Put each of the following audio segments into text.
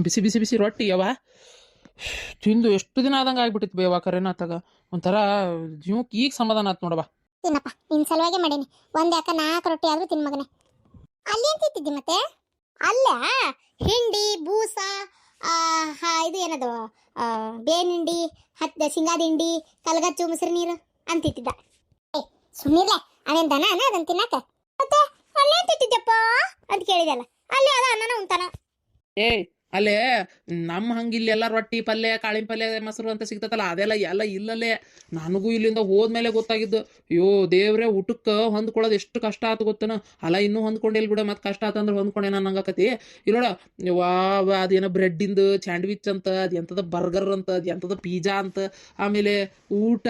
ಬಿಸಿ ಬಿಸಿ ಬಿಸಿ ರೊಟ್ಟಿ ಯವ ತಿಂದು ಎಷ್ಟು ದಿನ ಆದಂಗೆ ಆಗ್ಬಿಟ್ಟಿತ್ತು ಬೇವ ಕರೆನಾತಾಗ ಒಂಥರ ಜೀವಕ್ಕೆ ಈಗ ಸಮಾಧಾನ ಆತ್ ನೋಡವ. ತಿನ್ನಪ್ಪ ನಿನ್ ಸಲುವಾಗಿ ಮಾಡೀನಿ. ಒಂದ್ ಯಾಕ 4 ರೊಟ್ಟಿ ಆದ್ರೂ ತಿನ್ ಮಗನೆ. ಅಲ್ಲಿ ಏನ್ ತಿಂತಿದ್ದಿ ಮತ್ತೆ? ಅಲ್ಲ ಹಿಂಡಿ ಬೂಸ ಇದು ಏನದು ಬೇನಿಂಡಿ ಶೇಂಗಾದಿಂಡಿ ಕಲ್ಗಚ್ಚು ಮೊಸರು ನೀರು ಅಂತಿದ್ದ. ಸುಮ್ಮನಿರ್ಲೆ ಅವೇನ್ ದನ ಅದನ್ನ ತಿನ್ನಕ. ಮತ್ತೆ ಅಲ್ಲೇ ತಿಂತಿದ್ದಪ್ಪ ಅಂತ ಕೇಳಿದಲ್ಲ, ಅಲ್ಲಿ ಅದ ಅನ್ನನ ಉಂತಾನ. ಏಯ್ ಅಲ್ಲೇ ನಮ್ಮ ಹಂಗಿಲ್ಲಿ ಎಲ್ಲ ರೊಟ್ಟಿ ಪಲ್ಯ ಕಾಳಿನ ಪಲ್ಯ ಮೊಸರು ಅಂತ ಸಿಗ್ತತಲ್ಲ ಅದೆಲ್ಲ ಎಲ್ಲ ಇಲ್ಲಲ್ಲೇ. ನನಗೂ ಇಲ್ಲಿಂದ ಹೋದ್ಮೇಲೆ ಗೊತ್ತಾಗಿದ್ದು, ಅಯ್ಯೋ ದೇವ್ರೆ ಊಟಕ್ಕೆ ಹೊಂದ್ಕೊಳ್ಳೋದು ಎಷ್ಟು ಕಷ್ಟ ಆತು ಗೊತ್ತನ. ಅಲ್ಲ ಇನ್ನೂ ಹೊಂದ್ಕೊಂಡಿಲ್ ಬಿಡ, ಮತ್ತೆ ಕಷ್ಟ ಆತಂದ್ರೆ ಹೊಂದ್ಕೊಂಡೆ ನಾನು ಹಂಗಾಕತಿ. ಇಲ್ಲೋಡ ವಾ ಅದೇನೋ ಬ್ರೆಡ್ಡಿಂದು ಸ್ಯಾಂಡ್ವಿಚ್ ಅಂತ, ಅದು ಎಂಥದ ಬರ್ಗರ್ ಅಂತ, ಅದು ಎಂಥದ ಪಿಜ್ಜಾ ಅಂತ, ಆಮೇಲೆ ಊಟ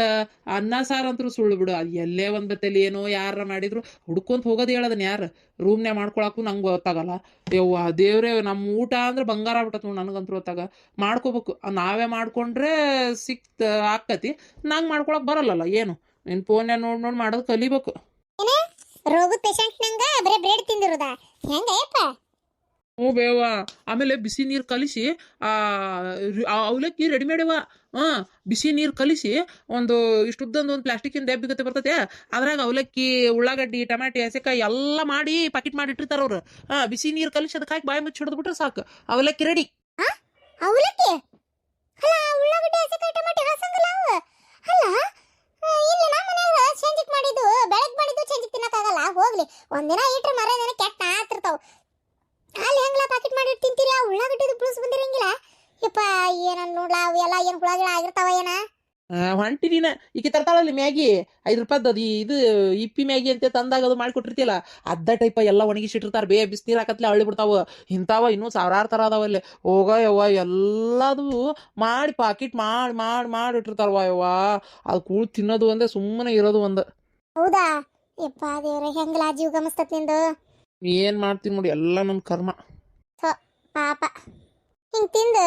ಅನ್ನ ಸಾರು ಅಂತರೂ ಸುಳ್ಳು ಬಿಡು. ಅದು ಎಲ್ಲೇ ಒಂದು ಬತ್ತಲ್ಲಿ ಏನೋ ಯಾರ ಮಾಡಿದ್ರು ಹುಡ್ಕೊಂತ ಹೋಗೋದು ಹೇಳೋದನ್ನ ಯಾರು ರೂಮ್ನ್ಯಾಗ ಮಾಡ್ಕೊಳಕ್ಕೂ ನಂಗೆ ಗೊತ್ತಾಗಲ್ಲ. ಯವ್ವ ದೇವ್ರೆ ನಮ್ಮ ಊಟ ಅಂದ್ರೆ ಬಂಗಾರ ಆಗ್ಬಿಟ್ಟತ್ ನೋಡಿ ನನಗಂತೂ ಹೊತ್ತಾಗ. ಮಾಡ್ಕೋಬೇಕು ನಾವೇ ಮಾಡ್ಕೊಂಡ್ರೆ ಆಕ್ಕತಿ. ನಂಗೆ ಮಾಡ್ಕೊಳಕ್ ಬರಲ್ಲಲ್ಲ ಏನು. ನಿನ್ ಫೋನ್ಯಾಗ ನೋಡಿ ಮಾಡೋದು ಕಲಿಬೇಕು. ರೋಗದ ಪೇಷಂಟ್ ನಂಗ ಬರೇ ಬ್ರೆಡ್ ತಿಂದಿರೋದ ಹೆಂಗಯ್ಯಪ್ಪ? ಹ್ಞೂ ಬೇವ. ಆಮೇಲೆ ಬಿಸಿ ನೀರು ಕಲಿಸಿ ಅವಲಕ್ಕಿ ರೆಡಿಮೇಡವ. ಬಿಸಿ ನೀರು ಕಲಿಸಿ ಒಂದು ಇಷ್ಟುದ್ದೊಂದು ಒಂದು ಪ್ಲಾಸ್ಟಿಕ್ಕಿನ ಡಬ್ಬಿಗತ್ತೆ ಬರ್ತೈತೆ, ಅದ್ರಾಗ ಅವಲಕ್ಕಿ ಉಳ್ಳಾಗಡ್ಡಿ ಟಮಾಟಿ ಹಸೆಕಾಯಿ ಎಲ್ಲ ಮಾಡಿ ಪಾಕೆಟ್ ಮಾಡಿ ಇಟ್ಟಿರ್ತಾರ ಅವ್ರು. ಬಿಸಿ ನೀರು ಕಲಿಸಿ ಅದಕ್ಕೆ ಹಾಕಿ ಬಾಯಿ ಮುಚ್ಚಿ ಹಿಡಿದ್ಬಿಟ್ರೆ ಸಾಕು, ಅವಲಕ್ಕಿ ರೆಡಿ. ಅವಲಕ್ಕಿ ಅಲ್ಲ ಉಳ್ಳಾಗಡ್ಡಿ ಹಸೆಕಾಯಿ ಟಮಾಟಿ ಹಾಸಂಗಲ್ಲ ಅವು. ಅಲ್ಲ ಇಲ್ಲ ನಮ್ಮ ಮನ್ಯಾಗ ಚೇಂಜಿಕ್ ಮಾಡಿದ್ದು ಬೆಳಗ್ಗೆ ಮಾಡಿದ್ದು ಚೇಂಜಿಕ್ ತಿನ್ನಕ್ಕಾಗಲ್ಲ. ಹೋಗ್ಲಿ ಒಂದಿನ ಇಟ್ರೆ ಮರದಿನ ಕೆಟ್ಟ ಆತಿರ್ತಾವ. ಅಲ್ಲಿ ಹೆಂಗ್ಲ ಪ್ಯಾಕೆಟ್ ಮಾಡಿ ತಿಂತೀರಿ? ಆ ಉಳ್ಳಾಗಡ್ಡಿದು ಬ್ಲೂಸ್ ಬಂದಿರಂಗಿಲ್ಲ ಯಪ್ಪ. ಏನನ್ ನೋಡ್ಲಾ ಅವು ಎಲ್ಲ ಏನು ಹುಳಗಳ ಆಗಿರ್ತಾವ ಏನ? ಹೊಂಟಿ ನೀನು ಈಕೆ ತರ್ತಾಳಲ್ಲಿ ಮ್ಯಾಗಿ 5 ರೂಪಾಯ್ದು ಅದು ಇದು ಇಪ್ಪಿ ಮ್ಯಾಗಿ ಅಂತ ತಂದಾಗ ಅದು ಮಾಡಿಕೊಟ್ಟಿರ್ತಿಲ್ಲ ಅದ್ದ ಟೈಪ ಎಲ್ಲ ಒಣಗಿಸಿಟ್ಟಿರ್ತಾರೆ. ಬಿಸಿನೀರು ಹಾಕತ್ಲೆ ಹಳ್ಳಿ ಬಿಡ್ತಾವ. ಇಂಥವ ಇನ್ನೂ ಸಾವಿರಾರು ಥರ ಅದಾವಲ್ಲಿ. ಹೋಗ ಯವ್ವ ಎಲ್ಲದು ಮಾಡಿ ಪಾಕೆಟ್ ಮಾಡಿ ಮಾಡಿ ಮಾಡಿ ಇಟ್ಟಿರ್ತಾರವ ಯವ್ವ. ಅದು ಕೂಳು ತಿನ್ನೋದು ಒಂದೇ, ಸುಮ್ಮನೆ ಇರೋದು ಒಂದು. ಹೌದಾ ಯಪ್ಪ ದೇವ್ರೆ, ಹೆಂಗ್ಲಾ ಜೀವ ಗಮಸ್ತತ್ ನಿಂದು. ಏನು ಮಾಡ್ತೀನಿ ನೋಡಿ, ಎಲ್ಲ ನನ್ನ ಕರ್ಮ. ಪಾಪ ಹಿಂಗೆ ತಿಂದು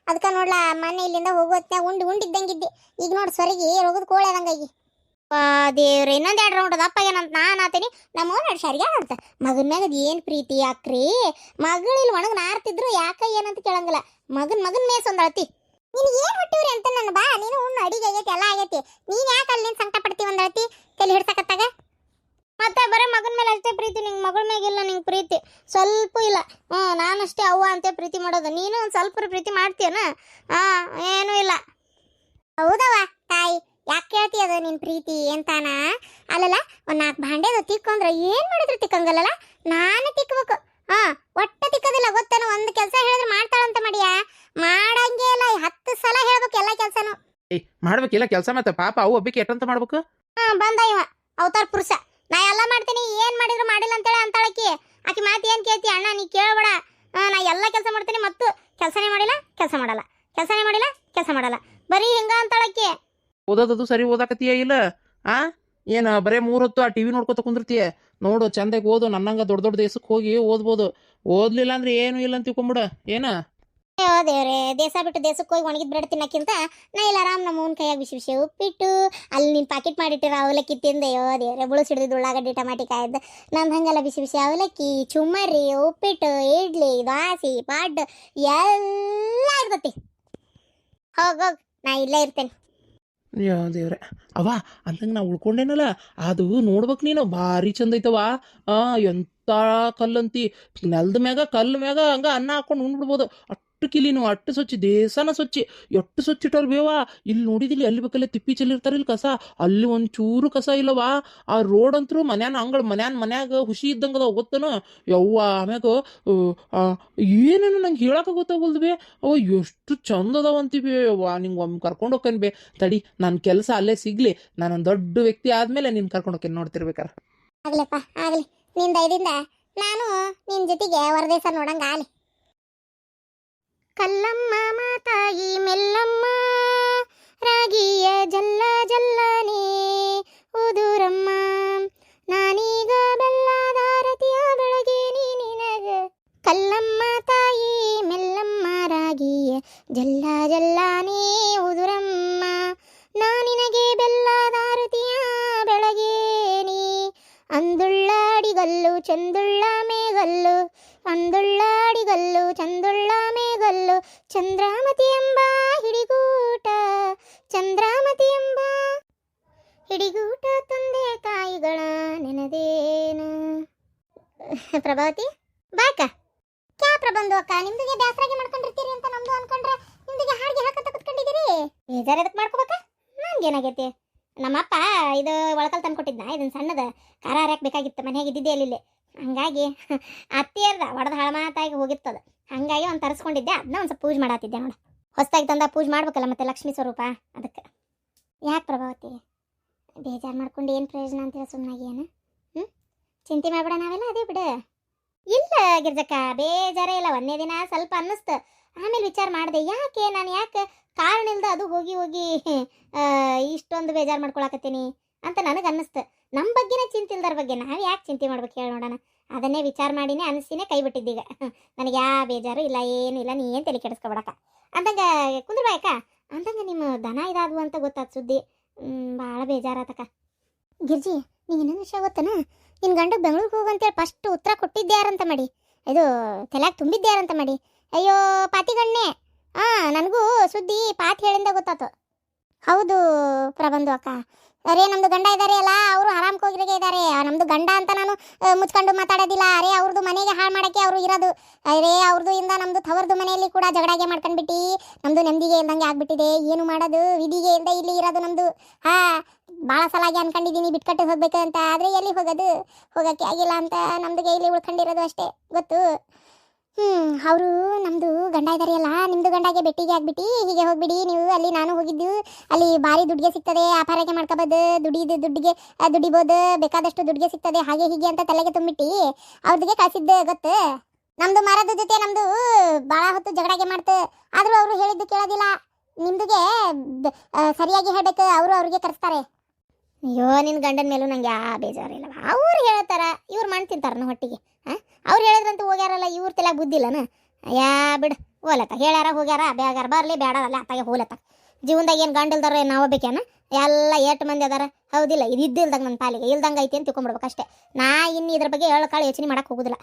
ಅದಕ್ಕೆ ನೋಡ್ಲಾ ಮೊನ್ನೆ ಇಲ್ಲಿಂದ ಹೋಗೋತ್ನ್ಯಾಗ ಉಂಡಿದ್ದಂಗಿದ್ದೆ. ಈಗ ನೋಡಿ ಸ್ವರ್ಗಿ ರೋಗದ ಕೋಳೆ ಆದಂಗಾಗಿ. ದೇವ್ರೆ ಇನ್ನೊಂದು 2 ರೌಂಡ್ ಅದಪ್ಪ ಏನಂತ ನಾನು ಆತೀನಿ. ನಮ್ಮ ಓನ್ ಸರಿಯಾಗ ಅಂತ ಮಗನ ಮ್ಯಾಗ ಅದು ಏನು ಪ್ರೀತಿ ಯಾಕ್ರಿ. ಮಗಳಿಲ್ಲಿ ಒಣಗ ನಾರ್ತಿದ್ರು ಯಾಕ ಏನಂತ ಕೇಳಂಗಿಲ್ಲ. ಮಗನ್ ಮೇಸೊಂದು ಅಳತಿ. ನೀನು ಏನು ಹೊಟ್ಟಿವ್ರಿ ಅಂತ ನನ್ನ ಬಾ ನೀನು ಉಣ್ಣು, ಅಡಿಗೆ ಆಗೈತಿ ಎಲ್ಲ ಆಗೈತಿ. ನೀನು ಯಾಕೆ ಅಲ್ಲಿ ಸಂಕಟ ಪಡ್ತೀವಿ ಒಂದು ಅಳತಿ ತಲೆ ಹಿಡ್ಸಕತ್ತಾಗ. ಮತ್ತೆ ಬರೀ ಮಗನ ಮೇಲೆ ಅಷ್ಟೇ ಪ್ರೀತಿ, ನಿಂಗೆ ಮಗಳ ಮ್ಯಾಗಿಲ್ಲ ನಿಂಗೆ ಪ್ರೀತಿ ಸ್ವಲ್ಪ ಇಲ್ಲ. ನಾನಷ್ಟೇ ಅವ್ವ ಅಂತ ಪ್ರೀತಿ ಮಾಡೋದು, ನೀನು ಒಂದು ಸ್ವಲ್ಪ ಪ್ರೀತಿ ಮಾಡ್ತೀಯನ? ಏನೂ ಇಲ್ಲ. ಹೌದವ ತಾಯಿ, ಯಾಕೆ ಕೇಳ್ತಿ ಅದು ನಿನ್ನ ಪ್ರೀತಿ ಅಂತಾನ? ಅಲ್ಲಲ್ಲ ಒಂದು 4 ಭಾಂಡೆದು ತಿಕ್ಕೊಂಡ್ರೆ ಏನು ಮಾಡಿದ್ರು ತಿಕ್ಕಂಗಲ್ಲ, ನಾನೇ ತಿಕ್ಕಬೇಕು. ಒಟ್ಟೆ ತಿಕ್ಕೋದಿಲ್ಲ ಗೊತ್ತೇನೋ. ಒಂದು ಕೆಲಸ ಹೇಳಿದ್ರೆ ಮಾಡ್ತಾಳಂತ ಮಾಡಿಯಾ? ಮಾಡಂಗೇ ಇಲ್ಲ. 10 ಸಲ ಹೇಳ್ಬೇಕು ಎಲ್ಲ ಕೆಲಸನು. ಮಾಡ್ಬೇಕಿಲ್ಲ ಕೆಲಸ. ಮತ್ತೆ ಪಾಪ ಅವು ಒಬ್ಬಕ್ಕೆ ಎಟ್ಟಂತ ಮಾಡ್ಬೇಕು. ಬಂದ ಇವ ಅವತಾರ ಪುರುಷ. ನಾ ಎಲ್ಲ ಮಾಡ್ತೀನಿ, ಏನು ಮಾಡಿದ್ರು ಮಾಡಿಲ್ಲ ಅಂತೇಳಿ ಅಂತಾಳಕಿ. ಆಕಿ ಮಾತು ಏನು ಕೇಳ್ತಿ ಅಣ್ಣ? ನೀ ಕೇಳಬೇಡ. ನಾ ಎಲ್ಲ ಕೆಲಸ ಮಾಡ್ತೀನಿ ಮತ್ತು ಕೆಲಸನೇ ಮಾಡಿಲ್ಲ ಕೆಲಸ ಮಾಡಲ್ಲ, ಕೆಲಸನೇ ಮಾಡಿಲ್ಲ ಕೆಲಸ ಮಾಡಲ್ಲ, ಬರೀ ಹಿಂಗ ಅಂತಾಳಕಿ. ಓದೋದದು ಸರಿ ಓದಾಕತ್ತೀಯ ಇಲ್ಲ? ಏನು ಬರೇ 3 ಹೊತ್ತು ಆ ಟಿವಿ ನೋಡ್ಕೊತ ಕುಂದಿರ್ತೀಯ? ನೋಡು ಚಂದಾಗಿ ಓದು. ನನ್ನಂಗ ದೊಡ್ಡ ದೊಡ್ಡ ದೇಶಕ್ಕೆ ಹೋಗಿ ಓದ್ಬೋದು. ಓದ್ಲಿಲ್ಲ ಅಂದ್ರೆ ಏನು ಇಲ್ಲ ಅಂತ ತಿಳ್ಕೊಂಬಿಡ. ಏನ ದೇವ್ರೆ, ದೇಶ ಬಿಟ್ಟು ದೇಶಕ್ಕೆ ಹೋಗಿ ಒಣಗಿದ್ ಬ್ರೆಡ್ ತಿನ್ನಕ್ಕಿಂತ ನಾ ಇಲ್ಲ ಆರಾಮ್ ನಮ್ಮ ಮೂನ್ ಕೈಯಾಗ ಬಿಸಿ ಬಿಸಿ ಉಪ್ಪಿಟ್ಟು ಅಲ್ಲಿ ನೀನು ಪ್ಯಾಕೆಟ್ ಮಾಡಿಟ್ಟಿರೋ ಅವಲಕ್ಕಿ ತಿಂದೆ. ದೇವ್ರೆ ಬುಳು ಸಿಡಿದು ಉಳ್ಳಾಗಡ್ಡಿ ಟಮಾಟಿ ಕಾಯ್ದು ನಮ್ದು ಹಂಗಲ್ಲ. ಬಿಸಿ ಬಿಸಿ ಅವಲಕ್ಕಿ, ಚುಮ್ಮರಿ, ಉಪ್ಪಿಟ್ಟು, ಇಡ್ಲಿ, ದೋಸೆ, ಪಡ್ಡು ಎಲ್ಲ ಇರ್ತತಿ. ಹೋಗೋಗ್ ನಾ ಇಲ್ಲೇ ಇರ್ತೇನೆ. ದೇವ್ರೆ ಅವ ಅಂದಂಗೆ ನಾ ಉಳ್ಕೊಂಡೇನಲ್ಲ, ಅದು ನೋಡ್ಬೇಕು ನೀನು. ಭಾರಿ ಚಂದ ಐತವ. ಎಂತ ಕಲ್ಲಂತಿ, ನೆಲದ ಮ್ಯಾಗ ಕಲ್ಲು ಮ್ಯಾಗ ಹಂಗ ಅನ್ನ ಹಾಕೊಂಡು ಉಂಡ್ಬಿಡ್ಬೋದು. ಅಟ್ಟು ಕಿಲಿನು ಅಟ್ಟು ಸ್ವಚ್ಛ, ದೇಶನ ಸ್ವಚ್ಛ, ಎಷ್ಟು ಸ್ವಚ್ಛ ಇಟ್ಟವ್ರು ಬೇವ. ಇಲ್ಲಿ ನೋಡಿದಿಲ್ಲ ಎಲ್ಲಿ ಬೇಕಲ್ಲೇ ತಿಪ್ಪಿ ಚೆಲ್ಲಿರ್ತಾರಿಲ್ಲ ಕಸ, ಅಲ್ಲಿ ಒಂದು ಚೂರು ಕಸ ಇಲ್ಲವಾ. ಆ ರೋಡ್ ಅಂತರೂ ಮನ್ಯಾಗ ಹುಷಿ ಇದ್ದಂಗೆ ಅದಾವ ಗೊತ್ತನ ಯವ್ವ. ಆಮ್ಯಾಗ ಏನೇನು ನಂಗೆ ಹೇಳಕ್ಕೆ ಗೊತ್ತಾಗಲ್ದು ಬೇ. ಅವ ಎಷ್ಟು ಚಂದ ಅದಾವಂತೀವಿ ಯವ್ವ. ನಿಂಗೆ ಒಮ್ಮೆ ಕರ್ಕೊಂಡು ಹೋಗ್ಕೇನು ಬೇ. ತಡಿ ನನ್ನ ಕೆಲಸ ಅಲ್ಲೇ ಸಿಗ್ಲಿ, ನಾನೊಂದು ದೊಡ್ಡ ವ್ಯಕ್ತಿ ಆದಮೇಲೆ ನೀನು ಕರ್ಕೊಂಡು ಹೋಗ್ಕೇನು ನೋಡ್ತಿರ್ಬೇಕಾರ. ಆಗ್ಲಪ್ಪ ಆಗಲಿ, ನಿನ್ನ ದಯದಿಂದ ನಾನು ನಿನ್ನ ಜೊತೆಗೆ ಹೊರದೇಶ ನೋಡಂಗ ಆಲಿ. ಕಲ್ಲಮ್ಮ ಮಾತಾಯಿ ಮೆಲ್ಲಮ್ಮ ರಾಗಿಯ ಜಲ್ಲ ಜಲ್ಲನೆ ಉದುರಮ್ಮ, ನಾನೀಗ ಬೆಲ್ಲದಾರತಿಯ ಬೆಳಗ್ಗೆ ನಿನಗ. ಕಲ್ಲಮ್ಮ ತಾಯಿ ಮೆಲ್ಲಮ್ಮ ರಾಗಿಯ ಜಲ್ಲ ಜಲ್ಲಾನೇ ಉದುರಮ್ಮ, ನಾನಿನಗೆ ಬೆಲ್ಲದಾರತಿಯ ಬೆಳಗೇನಿ. ಅಂದುಳ್ಳಾಡಿಗಲ್ಲು ಚಂದುಳ್ಳ ಮೇಗಲ್ಲು, ಅಂದುಳ್ಳಾಡಿಗಲ್ಲು ಹಿಡಿಗೂಟ ತಂದೆ ತಾಯಿಗಳ ನೆನದೇನು. ಪ್ರಭಾವತಿ ಬಾಕ ಕ್ಯಾ ಪ್ರಬಂಧ ಅಕ್ಕ, ನಿಮ್ದಿಗೆ ಬ್ಯಾಸರಾಗಿ ಮಾಡ್ಕೊಂಡಿರ್ತೀರಿ ಅಂತ ನಮ್ದು ಅನ್ಕೊಂಡ್ರೆ ನಿಮ್ದಿಗೆ ಹಾಡಿಗೆ ಹಾಕಂತ ಕುತ್ಕೊಂಡಿದ್ದೀರಿ. ಬೇಜಾರ್ ಎದಕ್ ಮಾಡ್ಕೋಬೇಕ? ನನ್ಗೇನಾಗೈತಿ, ನಮ್ಮಪ್ಪ ಇದು ಒಳಕಲ್ ತಂದು ಕೊಟ್ಟಿದ್ನ, ಇದನ್ನ ಸಣ್ಣದ ಖಾರ ಹರ್ಯಾಕ್ ಬೇಕಾಗಿತ್ತು, ಮನೆಯಾಗ ಇದ್ದಿದ್ದೆ ಅಲ್ಲಿ. ಹಂಗಾಗಿ ಅತ್ತಿಯರ್ದ ಹೊಡೆದ ಹಳಮಾತಾಗಿ ಹೋಗಿರ್ತದ, ಹಂಗಾಗಿ ಒಂದು ತರಿಸ್ಕೊಂಡಿದ್ದೆ, ಅದನ್ನ ಒಂದು ಸ್ವಲ್ಪ ಪೂಜೆ ಮಾಡತ್ತಿದ್ದೆ ನೋಡು. ಹೊಸದಾಗಿ ತಂದ ಪೂಜೆ ಮಾಡ್ಬೇಕಲ್ಲ ಮತ್ತೆ ಲಕ್ಷ್ಮೀ ಸ್ವರೂಪ, ಅದಕ್ಕೆ. ಯಾಕೆ ಪ್ರಭಾವತಿ ಬೇಜಾರು ಮಾಡ್ಕೊಂಡು ಏನು ಪ್ರಯೋಜನ ಅಂತೀರ? ಸುಮ್ಮನಾಗಿ ಏನು ಚಿಂತೆ ಮಾಡ್ಬೇಡ, ನಾವೆಲ್ಲ ಅದೇ ಬಿಡು. ಇಲ್ಲ ಗಿರ್ಜಕ್ಕ, ಬೇಜಾರೇ ಇಲ್ಲ. ಒಂದೇ ದಿನ ಸ್ವಲ್ಪ ಅನ್ನಿಸ್ತು, ಆಮೇಲೆ ವಿಚಾರ ಮಾಡಿದೆ, ಯಾಕೆ ನಾನು ಯಾಕೆ ಕಾರಣ ಇಲ್ದ ಅದು ಹೋಗಿ ಹೋಗಿ ಇಷ್ಟೊಂದು ಬೇಜಾರು ಮಾಡ್ಕೊಳಕತ್ತೀನಿ ಅಂತ ನನಗೆ ಅನ್ನಿಸ್ತು. ನಮ್ಮ ಬಗ್ಗೆನೇ ಚಿಂತೆ ಇಲ್ದರ ಬಗ್ಗೆ ನಾವು ಯಾಕೆ ಚಿಂತೆ ಮಾಡ್ಬೇಕು ಹೇಳಿ ನೋಡೋಣ. ಅದನ್ನೇ ವಿಚಾರ ಮಾಡಿನೇ ಅನಿಸಿನೇ ಕೈ ಬಿಟ್ಟಿದ್ದೀಗ. ನನಗೆ ಯಾವ ಬೇಜಾರು ಇಲ್ಲ, ಏನು ಇಲ್ಲ, ನೀ ಏನು ತಲೆ ಕೆಡಿಸ್ಕೊಬೇಡಕ್ಕ. ಅಂದಂಗೆ ಕುಂದ್ರ ಬಾಯಕ್ಕ, ಅಂದಂಗೆ ನಿಮ್ಮ ದನ ಇದಾದವು ಅಂತ ಗೊತ್ತಾದ ಸುದ್ದಿ, ಭಾಳ ಬೇಜಾರಾತಕ್ಕ. ಗಿರ್ಜಿ, ನೀನು ಇನ್ನೊಂದು ವಿಷಯ ಗೊತ್ತನ? ನಿನ್ನ ಗಂಡ ಬೆಂಗಳೂರಿಗೆ ಹೋಗಂತೇಳಿ ಫಸ್ಟ್ ಉತ್ತರ ಕೊಟ್ಟಿದ್ದೆ ಯಾರಂತ ಮಾಡಿ, ಇದು ತಲೆಯಾಗ ತುಂಬಿದ್ದೆ ಯಾರಂತ ಮಾಡಿ. ಅಯ್ಯೋ ಪಾತಿಗಣ್ಣೆ, ನನಗೂ ಸುದ್ದಿ ಪಾತಿ ಹೇಳಿಂದ ಗೊತ್ತಾತು. ಹೌದು ಪ್ರಬಂಧ ಅಕ್ಕ, ಅರೇ ನಮ್ದು ಗಂಡ ಇದ್ದಾರೆ ಅಲ್ಲ, ಅವರು ಆರಾಮ್ ಹೋಗಿರಿಗೆ ಇದ್ದಾರೆ. ನಮ್ದು ಗಂಡ ಅಂತ ನಾನು ಮುಚ್ಕೊಂಡು ಮಾತಾಡೋದಿಲ್ಲ. ಅರೇ ಅವ್ರದ್ದು ಮನೆಗೆ ಹಾಳು ಮಾಡೋಕ್ಕೆ ಅವರು ಇರೋದು. ಅರೇ ಅವ್ರದ್ದು ಇಂದ ನಮ್ದು ತವರ್ದು ಮನೆಯಲ್ಲಿ ಕೂಡ ಜಗಳಾಗೆ ಮಾಡ್ಕೊಂಡ್ಬಿಟ್ಟು ನಮ್ದು ನೆಮ್ಮದಿಗೆ ಇಲ್ದಂಗೆ ಆಗ್ಬಿಟ್ಟಿದೆ. ಏನು ಮಾಡೋದು, ವಿಧಿಗೆ ಇಲ್ದ ಇಲ್ಲಿ ಇರೋದು ನಮ್ದು. ಭಾಳ ಸಲಾಗಿ ಅನ್ಕೊಂಡಿದ್ದೀನಿ ಬಿಟ್ಕಟ್ಟು ಹೋಗ್ಬೇಕು ಅಂತ, ಆದರೆ ಎಲ್ಲಿ ಹೋಗೋದು, ಹೋಗೋಕ್ಕೆ ಆಗಿಲ್ಲ ಅಂತ ನಮ್ದುಗೆ ಇಲ್ಲಿ ಉಳ್ಕೊಂಡಿರೋದು ಅಷ್ಟೇ ಗೊತ್ತು. ಅವರು ನಮ್ಮದು ಗಂಡ ಇದ್ದಾರೆ ಅಲ್ಲ, ನಿಮ್ಮದು ಗಂಡಗೆ ಬೆಟ್ಟಿಗೆ ಆಗ್ಬಿಟ್ಟು ಹೀಗೆ ಹೋಗ್ಬಿಡಿ ನೀವು ಅಲ್ಲಿ, ನಾನು ಹೋಗಿದ್ದು ಅಲ್ಲಿ ಭಾರಿ ದುಡ್ಡಿಗೆ ಸಿಗ್ತದೆ, ವ್ಯಾಪಾರಕ್ಕೆ ಮಾಡ್ಕೋಬೋದು, ದುಡಿಬೋದು, ಬೇಕಾದಷ್ಟು ದುಡ್ಡಿಗೆ ಸಿಗ್ತದೆ, ಹಾಗೆ ಹೀಗೆ ಅಂತ ತಲೆಗೆ ತುಂಬಿಟ್ಟು ಅವ್ರದಿಗೆ ಕಳಿಸಿದ್ದೆ ಗೊತ್ತು. ನಮ್ಮದು ಮರದ ಜೊತೆ ನಮ್ಮದು ಭಾಳ ಹೊತ್ತು ಜಗಳಾಗೆ ಮಾಡ್ತು, ಆದರೂ ಅವರು ಹೇಳಿದ್ದು ಕೇಳೋದಿಲ್ಲ. ನಿಮ್ದುಗೆ ಸರಿಯಾಗಿ ಹೇಳಬೇಕು, ಅವರು ಅವ್ರಿಗೆ ಕರೆಸ್ತಾರೆ. ಅಯ್ಯೋ ನಿನ್ನ ಗಂಡನ ಮೇಲೂ ನಂಗೆ ಯಾವ ಬೇಜಾರಿಲ್ಲ. ಅವ್ರು ಹೇಳ್ತಾರ, ಇವ್ರು ಮಣ್ಣು ತಿಂತಾರನ ಹೊಟ್ಟಿಗೆ. ಅವ್ರು ಹೇಳಿದ್ರಂತೂ ಹೋಗ್ಯಾರಲ್ಲ, ಇವ್ರ ತಲೆ ಬುದ್ಧಿ ಇಲ್ಲನ? ಯಾ ಬಿಡು, ಹೋಲತ್ತ ಹೇಳ್ಯಾರ ಹೋಗ್ಯಾರ, ಬೇಗಾರ ಬರಲಿ ಬೇಡಲ್ಲ ಅತ್ತಾಗೆ ಹೋಲತ್ತ. ಜೀವನದಾಗ ಏನು ಗಂಡ ಇಲ್ದಾರ ನಾವು ಬೇಕೇನ? ಎಲ್ಲ ಏಟು ಮಂದಿ ಅದಾರ, ಹೌದಿಲ್ಲ? ಇದು ಇದ್ದಿಲ್ದಂಗೆ ನನ್ನ ಪಾಲಿಗೆ ಇಲ್ದಂಗೆ ಐತಿ ಅಂತ ತಿಳ್ಕೊಂಬಿಡ್ಬೇಕಷ್ಟೇ. ನಾ ಇನ್ನು ಇದ್ರ ಬಗ್ಗೆ ಕಾಳು ಯೋಚನೆ ಮಾಡಕ್ಕೆ ಹೋಗೋದಿಲ್ಲ.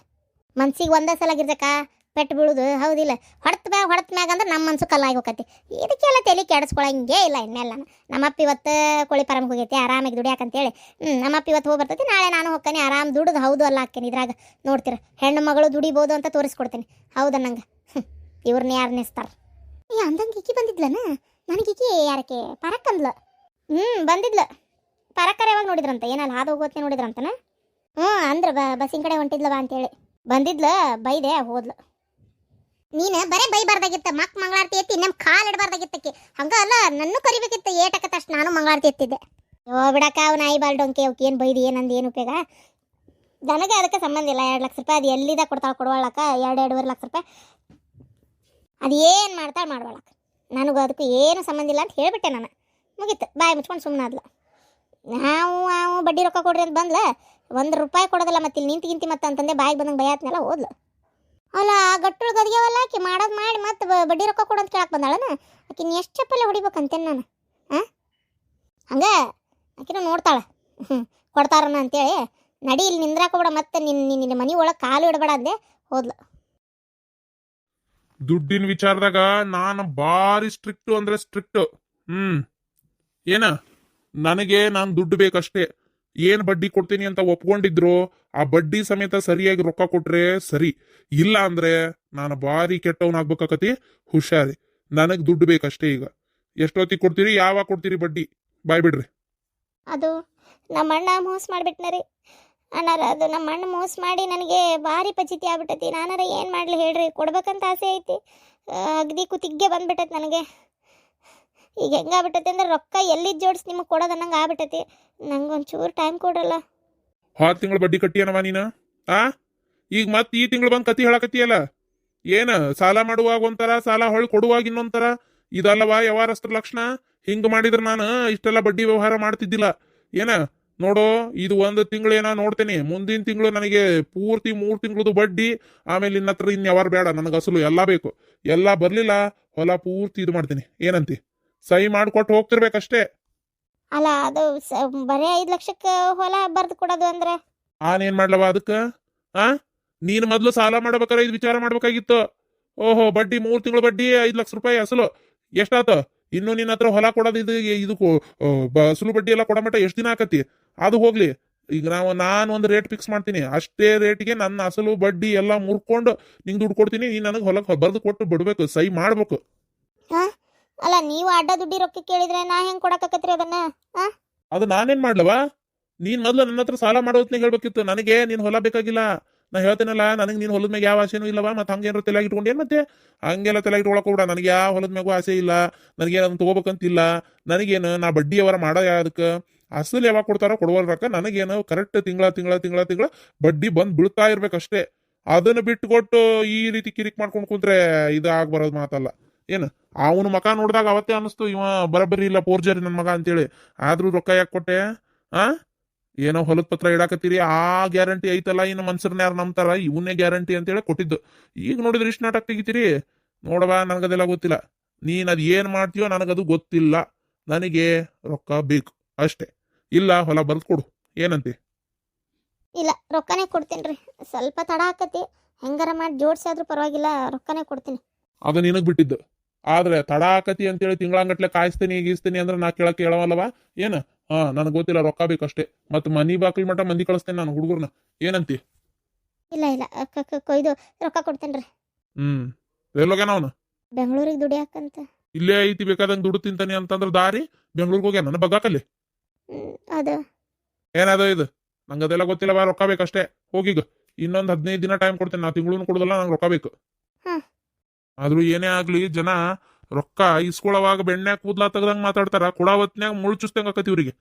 ಮನ್ಸಿಗೆ ಒಂದೇ ಸಲ ಗಿರ್ಜಕ್ಕ ಪೆಟ್ಟು ಬೀಳುದು, ಹೌದಿಲ್ಲ? ಹೊಡ್ತ ಮ್ಯಾಗ ಅಂದ್ರೆ ನಮ್ಮ ಮನ್ಸು ಕಲ್ಲಾಗಿ ಹೋಗತಿ. ಇದಕ್ಕೆಲ್ಲ ತಲೆ ಕೆಡಿಸ್ಕೊಳಂಗೇ ಇಲ್ಲ ಇನ್ಮೇಲೆ. ನಮ್ಮಪ್ಪ ಇವತ್ತು ಕೋಳಿ ಫಾರಮ್ಗೆ ಹೋಗೈತಿ ಆರಾಮಾಗಿ ದುಡಿಯಾಕಂತೇಳಿ. ನಮ್ಮಪ್ಪ ಇವತ್ತು ಹೋಗಿ ಬರ್ತೈತಿ, ನಾಳೆ ನಾನು ಹೋಗ್ತೇನೆ ಆರಾಮ್ ದುಡಿದು ಹೌದು ಅಲ್ಲ ಹಾಕ್ತೇನೆ. ಇದ್ರಾಗ ನೋಡ್ತೀರ, ಹೆಣ್ಣು ಮಗಳು ದುಡಿಬೋದು ಅಂತ ತೋರಿಸ್ಕೊಡ್ತೇನೆ. ಹೌದನ್ನಂಗೆ ಇವ್ರನ್ನ ಯಾರು ನೆಸ್ತಾರೆ? ಅಂದಂಗೆ ಈಕಿ ಬಂದಿದ್ಲನ? ನನಗೀಕಿ ಯಾರಕ್ಕೆ ಪರಕ್ಕಂದ್ಲು. ಬಂದಿದ್ಲು. ಪರಕ್ಕರ ಯಾವಾಗ ನೋಡಿದ್ರಂತ? ಏನಲ್ಲ ಹಾದು ಹೋಗೋತ್ನೇ ನೋಡಿದ್ರಂತನ? ಅಂದ್ರೆ ಬಸ್ಸಿನ ಕಡೆ ಹೊಂಟಿದ್ಲವ ಅಂತೇಳಿ ಬಂದಿದ್ಲ. ಬೈದೆ ಹೋದ್ಲು. ನೀನು ಬರೇ ಬೈಬಾರ್ದಾಗಿತ್ತ, ಮಂಗಳಾರತಿ ಎತ್ತಿ ನಮ್ಮ ಕಾಲು ಇಡಬಾರ್ದಾಗಿತ್ತಕ್ಕೆ. ಹಂಗ ಅಲ್ಲ, ನನ್ನೂ ಕರಿಬೇಕಿತ್ತು. ಏಟಕ್ಕೆ ತಷ್ಟು ನಾನು ಮಂಗಳಾರತಿ ಎತ್ತಿದ್ದೆ. ಬಿಡಕ್ಕ, ಅವು ನಾಯಿ ಬಾಲ್ಡೊಂಕೆ ಅವಕ್ಕೆ ಏನು ಬೈದಿ, ಏನಂದು ಏನು ಉಪಯೋಗ? ನನಗೆ ಅದಕ್ಕೆ ಸಂಬಂಧ ಇಲ್ಲ. 2 ಲಕ್ಷ ರೂಪಾಯಿ ಅದು ಎಲ್ಲಿದ ಕೊಡ್ತಾಳೆ ಕೊಡುವಳಕ್ಕ, 2-2.5 ಲಕ್ಷ ರೂಪಾಯಿ ಅದು ಏನು ಮಾಡ್ತಾಳೆ ಮಾಡ್ಬಾಳಕ್ಕ. ನನಗೂ ಅದಕ್ಕೂ ಏನು ಸಂಬಂಧ ಇಲ್ಲ ಅಂತ ಹೇಳಿಬಿಟ್ಟೆ ನಾನು. ಮುಗೀತು, ಬಾಯಿ ಮುಚ್ಕೊಂಡು ಸುಮ್ಮನಾದ್ಲ. ನಾವು ಬಡ್ಡಿ ರೊಕ್ಕ ಕೊಡ್ರಿ ಅಂತ ಬಂದ್ಲ, 1 ರೂಪಾಯಿ ಕೊಡೋದಿಲ್ಲ. ಮತ್ತೆ ಇಲ್ಲಿ ನಿಂತು ಮತ್ತೆ ಅಂತಂದೆ ಬಾಯಿಗೆ ಬಂದಂಗೆ ಬೈಯಾತ್ನೆಲ್ಲ ಹೋದ್ಲು. ಅಲ್ಲ ಗಟ್ಟುಳು ಗದಿಗೆವಲ್ಲ ಆಕಿ ಮಾಡೋದು ಮಾಡಿ ಮತ್ತೆ ಬಡ್ಡಿ ರೊಕ್ಕ ಕೊಡು ಅಂತ ಕೇಳಕ್ಕೆ ಬಂದಾಳನ? ಆಕಿನ ಎಷ್ಟು ಚಪ್ಪಲ್ಲೇ ಹೊಡಿಬೇಕಂತೇನೆ ನಾನು. ಹಂಗೆ ಆಕಿನ ನೋಡ್ತಾಳೆ ಕೊಡ್ತಾರನ ಅಂತೇಳಿ. ನಡಿ ಇಲ್ಲಿ ನಿಂದ್ರಾಕೋಬೇಡ, ಮತ್ತೆ ನಿನ್ನ ಮನೆ ಒಳಗೆ ಕಾಲು ಇಡಬೇಡ ಅಂದೆ, ಹೋದ್ಲು. ದುಡ್ಡಿನ ವಿಚಾರದಾಗ ನಾನು ಭಾರಿ ಸ್ಟ್ರಿಕ್ಟು ಅಂದ್ರೆ ಸ್ಟ್ರಿಕ್ಟ್. ಏನ ನನಗೆ ನಾನು ದುಡ್ಡು ಬೇಕಷ್ಟೇ. ಏನ್ ಬಡ್ಡಿ ಕೊಡ್ತೀನಿ ಅಂತ ಒಪ್ಕೊಂಡಿದ್ರು ಆ ಬಡ್ಡಿ ಸಮೇತ ಸರಿಯಾಗಿ ರೊಕ್ಕ ಕೊಟ್ರೆ ಸರಿ, ಇಲ್ಲ ಅಂದ್ರೆ ನಾನು ಭಾರಿ ಕೆಟ್ಟವನಾಗ್ಬೇಕಾಕತಿ. ಹುಷಾರಿ, ನನಗ್ ದುಡ್ಡು ಬೇಕಷ್ಟೇ. ಈಗ ಎಷ್ಟೊತ್ತಿಗೆ ಕೊಡ್ತೀರಿ, ಯಾವಾಗ ಕೊಡ್ತೀರಿ ಬಡ್ಡಿ? ಬಾಯ್ ಬಿಡ್ರಿ. ಅದು ನಮ್ಮ ಅಣ್ಣ ಮೋಸ ಮಾಡಿಬಿಟ್ನರಿ ಅಣ್ಣಾರ. ಅದು ನಮ್ಮ ಅಣ್ಣ ಮೋಸ ಮಾಡಿ ನನಗೆ ಭಾರಿ ಪಚಿತಿ ಆಗ್ಬಿಟ್ಟೈತಿ. ನಾನಾರ ಏನು ಮಾಡ್ಲಿ ಹೇಳ್ರಿ? ಕೊಡ್ಬೇಕಂತ ಆಸೆ ಐತಿ, ಅಗದಿ ಕುತ್ತಿಗೆ ಬಂದ್ಬಿಟ್ಟೈತಿ ನನಗೆ. ಈಗ ಹೆಂಗಾಗ್ಬಿಟ್ಟೈತಿ ಅಂದ್ರೆ ರೊಕ್ಕ ಎಲ್ಲಿದ್ದು ಜೋಡಿಸಿ ನಿಮಗೆ ಕೊಡೋದನ್ನಂಗೆ ಆಗ್ಬಿಟ್ಟೈತಿ. ನಂಗೆ ಒಂಚೂರು ಟೈಮ್ ಕೊಡ್ರಲ್ಲ. 6 ತಿಂಗಳು ಬಡ್ಡಿ ಕಟ್ಟಿಯನವ ನೀನು? ಈಗ ಮತ್ತೆ ಈ ತಿಂಗಳು ಬಂದು ಕತಿ ಹೇಳಕತ್ತಿಯಲ್ಲ. ಏನ ಸಾಲ ಮಾಡುವಾಗ ಒಂಥರ, ಸಾಲ ಹೊಳ್ ಕೊಡುವಾಗ ಇನ್ನೊಂಥರ. ಇದಲ್ಲವಾ ವ್ಯವಹಾರಸ್ತ್ರ ಲಕ್ಷಣ? ಹಿಂಗ್ ಮಾಡಿದ್ರೆ ನಾನು ಇಷ್ಟೆಲ್ಲ ಬಡ್ಡಿ ವ್ಯವಹಾರ ಮಾಡ್ತಿದ್ದಿಲ್ಲ. ಏನ ನೋಡು, ಇದು 1 ತಿಂಗಳೇನ ನೋಡ್ತೇನೆ, ಮುಂದಿನ ತಿಂಗಳು ನನಗೆ ಪೂರ್ತಿ 3 ತಿಂಗಳದು ಬಡ್ಡಿ, ಆಮೇಲೆ ಇನ್ನ ಹತ್ರ ಯಾವಾರ ಬೇಡ, ನನಗೆ ಅಸಲು ಎಲ್ಲ ಬೇಕು. ಎಲ್ಲ ಬರ್ಲಿಲ್ಲ ಹೊಲ ಪೂರ್ತಿ ಇದು ಮಾಡ್ತೀನಿ. ಏನಂತಿ? ಸಹಿ ಮಾಡಿಕೊಟ್ಟು ಹೋಗ್ತಿರ್ಬೇಕಷ್ಟೇ. ಅಲ್ಲ ಅದು ಬರೀ 5 ಲಕ್ಷಕ್ಕೆ ಹೊಲ ಬರ್ದು ಕೊಡೋದು ಅಂದ್ರೆ ಏನ್ ಮಾಡ್ಲವ ಅದಕ್ಕ? ನೀನ್ ಮೊದ್ಲು ಸಾಲ ಮಾಡ್ಬೇಕಾರೆ ಇದು ವಿಚಾರ ಮಾಡ್ಬೇಕಾಗಿತ್ತು. ಓಹೋ, ಬಡ್ಡಿ 3 ತಿಂಗಳು ಬಡ್ಡಿ 5 ಲಕ್ಷ ರೂಪಾಯಿ ಅಸಲು ಎಷ್ಟಾತ? ಇನ್ನು ನಿನ್ನ ಹತ್ರ ಹೊಲ ಕೊಡೋದು ಇದು ಅಸಲು ಬಡ್ಡಿ ಎಲ್ಲ ಕೊಡಮಟ ಎಷ್ಟು ದಿನ ಆಕತಿ? ಅದು ಹೋಗ್ಲಿ, ಈಗ ನಾನು ಒಂದು ರೇಟ್ ಫಿಕ್ಸ್ ಮಾಡ್ತೀನಿ, ಅಷ್ಟೇ ರೇಟ್ಗೆ ನನ್ನ ಅಸಲು ಬಡ್ಡಿ ಎಲ್ಲ ಮುರ್ಕೊಂಡು ನಿಂಗೆ ದುಡ್ಡು ಕೊಡ್ತೀನಿ, ನೀನು ನನಗೆ ಹೊಲಕ್ಕೆ ಬರೆದು ಕೊಟ್ಟು ಬಿಡ್ಬೇಕು, ಸಹಿ ಮಾಡ್ಬೇಕು. ಅಲ್ಲ ನೀವು ಅಡ್ಡ ದುಡ್ಡಿ ರೊಕ್ಕ ಕೇಳಿದ್ರೆ ನಾ ಹೆಂಗ್ ಕೊಡಕತ್ರಿ ಅದನ್ನ? ಅದು ನಾನೇನ್ ಮಾಡ್ಲವಾ? ನೀನ್ ಮೊದ್ಲು ನನ್ನ ಹತ್ರ ಸಾಲ ಮಾಡೋತ್ನಾಗ ಹೇಳ್ಬೇಕಿತ್ತು, ನನಗೆ ನೀನ್ ಹೊಲ ಬೇಕಾಗಿಲ್ಲ. ನಾ ಹೇಳ್ತೇನಲ್ಲ, ನನಗೆ ನೀನ್ ಹೊಲದ ಮ್ಯಾಗ ಯಾವ ಆಸೆನೂ ಇಲ್ಲವಾ, ಮತ್ತೆ ಹಂಗೇನಾರ ತಲೆಯಾಗಿ ಇಟ್ಕೊಂಡೇನ್? ಮತ್ತೆ ಹಂಗೆಲ್ಲ ತಲೆಯಾಗಿ ಇಟ್ಕೊಳಕ್ ಹೋಗ್ಬೇಡ. ನನಗೆ ಯಾವ ಹೊಲದ ಮ್ಯಾಗೂ ಆಸೆ ಇಲ್ಲ, ನನಗೇನು ಅದನ್ನ ತಗೋಬೇಕಂತಿಲ್ಲ. ನನಗೇನು ನಾ ಬಡ್ಡಿ ಅವರ ಮಾಡೋ ಅದಕ್ಕೆ ಅಸಲು ಯಾವಾಗ ಕೊಡ್ತಾರೋ ಕೊಡುವಲ್ ರೊಕ್ಕ ನನಗೇನು ಕರೆಕ್ಟ್ ತಿಂಗಳ ಬಡ್ಡಿ ಬಂದ್ ಬೀಳ್ತಾ ಇರ್ಬೇಕಷ್ಟೇ. ಅದನ್ನ ಬಿಟ್ಟುಕೊಟ್ಟು ಈ ರೀತಿ ಕಿರಿಕ್ ಮಾಡ್ಕೊಂಡು ಕುಂತ್ರೆ ಇದು ಆಗ್ಬರೋದು ಮಾತಲ್ಲ. ಏನು ಅವನ ಮಕ ನೋಡಿದಾಗ ಅವತ್ತೇ ಅನಿಸ್ತು ಇವ ಬರಬರಿ ಇಲ್ಲ, ಪೋರ್ಜರಿ ನನ್ನ ಮಗ ಅಂತೇಳಿ. ಆದ್ರೂ ರೊಕ್ಕ ಯಾಕೆ ಕೊಟ್ಟೆ? ಏನೋ ಹೊಲದ ಪತ್ರ ಇಡಾಕತ್ತೀರಿ, ಆ ಗ್ಯಾರಂಟಿ ಐತಲ್ಲ, ಇನ್ನು ಮನ್ಸರ್ನ ಯಾರು ನಂಬ್ತಾರ, ಇವನ್ನೇ ಗ್ಯಾರಂಟಿ ಅಂತೇಳಿ ಕೊಟ್ಟಿದ್ದು. ಈಗ ನೋಡಿದ್ರೆ ಇಷ್ಟು ನಾಟಕ ತೆಗಿತೀರಿ. ನೋಡವಾ, ನನಗದೆಲ್ಲ ಗೊತ್ತಿಲ್ಲ. ನೀನ್ ಅದ್ ಏನ್ ಮಾಡ್ತೀಯೋ ನನಗದು ಗೊತ್ತಿಲ್ಲ. ನನಗೆ ರೊಕ್ಕ ಬೇಕು ಅಷ್ಟೇ. ಇಲ್ಲ ಹೊಲ ಬರ್ದು ಕೊಡು, ಏನಂತೆ? ಇಲ್ಲ, ರೊಕ್ಕನೇ ಕೊಡ್ತೀನಿ. ಸ್ವಲ್ಪ ತಡ ಆಕತಿ, ಹೆಂಗಾರ ಮಾಡಿ ಜೋಡ್ಸಿ ಆದ್ರೂ ಪರವಾಗಿಲ್ಲ, ರೊಕ್ಕನೇ ಕೊಡ್ತೀನಿ. ಅದು ನಿನಗ್ ಬಿಟ್ಟಿದ್ದು. ಆದ್ರೆ ತಡ ಆಕತಿ ಅಂತೇಳಿ ತಿಂಗಳಂಗಟ್ಲೆ ಕಾಯಿಸ್ತೀನಿ ಗೀಸ್ತೀನಿ ಅಂದ್ರೆ ನಾ ಕೇಳಕ್ ಹೇಳವಲ್ಲವಾ? ಏನ? ನನಗ್ ಗೊತ್ತಿಲ್ಲ, ರೊಕ್ಕ ಬೇಕಷ್ಟೇ. ಮತ್ ಮನಿ ಬಾಕ್ಲಿ ಮಟ ಮಂದಿ ಕಳಿಸ್ತೇನೆ ನಾನು ಹುಡುಗರ್ನ, ಏನಂತಿ? ಇಲ್ಲ ಕೊಯ್ದು ರೊಕ್ಕ ಕೊಡ್ತೇನ್ರಿ. ಎಲ್ಲೋಗ್ಯಾನ ಅವನು? ಬೆಂಗಳೂರಿಗೆ ದುಡಿಯಾಕಂತ. ಇಲ್ಲೇ ಐತಿ, ಬೇಕಾದಂಗ್ ದುಡ್ಡು ತಿಂತಾನೆ ಅಂತಂದ್ರ ದಾರಿ ಬೆಂಗ್ಳೂರ್ಗೆ ಹೋಗ್ಯಾನ ನನ್ನ ಬಗ್ಗಾಕಲ್ಲಿ. ಅದು ಏನದು ಇದು? ನಂಗದೆಲ್ಲ ಗೊತ್ತಿಲ್ಲ, ಬಾ ರೊಕ್ಕ ಬೇಕಷ್ಟೇ. ಹೋಗಿಗ ಇನ್ನೊಂದ್ 15 ದಿನ ಟೈಮ್ ಕೊಡ್ತೇನೆ. ನಾ ತಿಂಗಳು ಕೊಡುದಲ್ಲ, ನಂಗೆ ರೊಕ್ಕ ಬೇಕು. ಆದ್ರೂ ಏನೇ ಆಗ್ಲಿ, ಜನ ರೊಕ್ಕ ಇಸ್ಕೊಳವಾಗ ಬೆಣ್ಣೆ ಕೂದ್ಲಾ ತೆಗ್ದಂಗ್ ಮಾತಾಡ್ತಾರ, ಕೊಡಾವತ್ನ್ಯಾಗ ಮುಳ್ಳು ಚುಸ್ತಂಗ್ ಆಕತಿ ಇವ್ರಿಗೆ.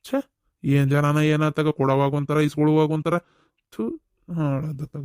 ಛೇ, ಏನ್ ಜನನ ಏನ ತಗ, ಕೊಡವಾಗ ಒಂಥರ ಇಸ್ಕೊಳುವಾಗ ಒಂಥರ. ಥೂ, ತಗ